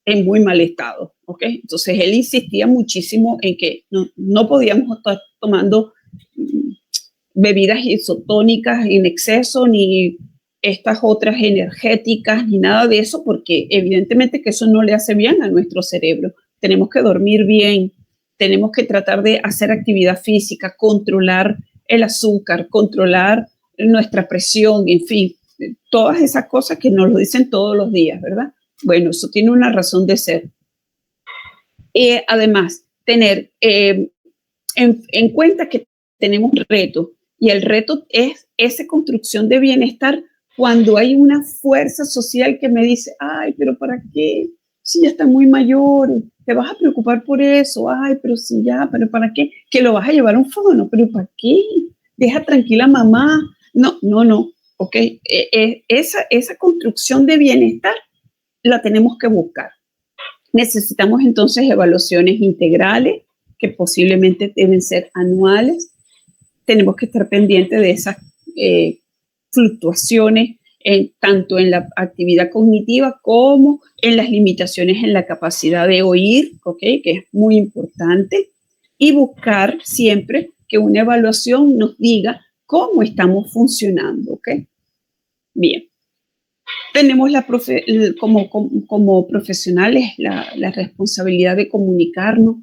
S1: en muy mal estado, ¿ok? Entonces, él insistía muchísimo en que no podíamos estar tomando bebidas isotónicas en exceso, ni estas otras energéticas, ni nada de eso, porque evidentemente que eso no le hace bien a nuestro cerebro. Tenemos que dormir bien, tenemos que tratar de hacer actividad física, controlar el azúcar, controlar nuestra presión, en fin, todas esas cosas que nos lo dicen todos los días, ¿verdad? Bueno, eso tiene una razón de ser. Además, tener en cuenta que tenemos retos y el reto es esa construcción de bienestar cuando hay una fuerza social que me dice, ay, pero ¿para qué? Si ya están muy mayores, te vas a preocupar por eso, ay, pero si ya, pero ¿para qué? Que lo vas a llevar a un fono, pero ¿para qué? Deja tranquila a mamá. No, no, no, ¿ok? Esa construcción de bienestar la tenemos que buscar. Necesitamos entonces evaluaciones integrales, que posiblemente deben ser anuales. Tenemos que estar pendientes de esas fluctuaciones tanto en la actividad cognitiva como en las limitaciones en la capacidad de oír, ¿okay? Que es muy importante, y buscar siempre que una evaluación nos diga cómo estamos funcionando, ¿ok? Bien. Tenemos como profesionales la responsabilidad de comunicarnos.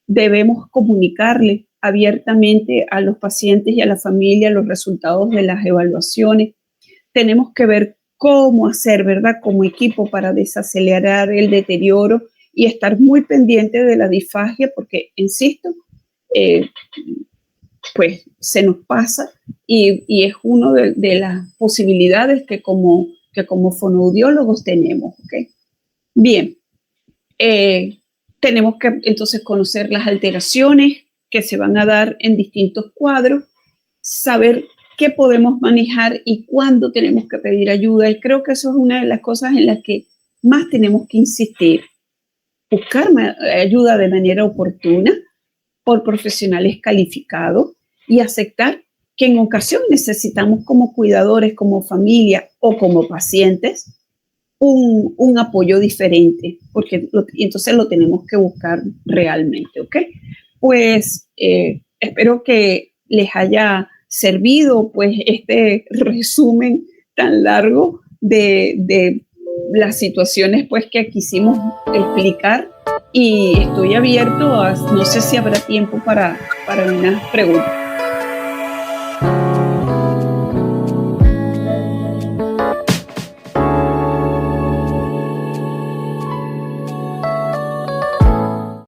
S1: Debemos comunicarle abiertamente a los pacientes y a la familia los resultados de las evaluaciones. Tenemos que ver cómo hacer, ¿verdad?, como equipo para desacelerar el deterioro y estar muy pendiente de la disfagia, porque, insisto, pues se nos pasa y es una de las posibilidades que como fonoaudiólogos tenemos. ¿Okay? Bien, tenemos que entonces conocer las alteraciones que se van a dar en distintos cuadros, saber qué podemos manejar y cuándo tenemos que pedir ayuda. Y creo que eso es una de las cosas en las que más tenemos que insistir. Buscar ayuda de manera oportuna por profesionales calificados y aceptar que en ocasión necesitamos como cuidadores, como familia o como pacientes un apoyo diferente, porque entonces lo tenemos que buscar realmente, ¿ok? Pues espero que les haya servido pues este resumen tan largo de las situaciones pues que quisimos explicar, y estoy abierto a, no sé si habrá tiempo para unas preguntas.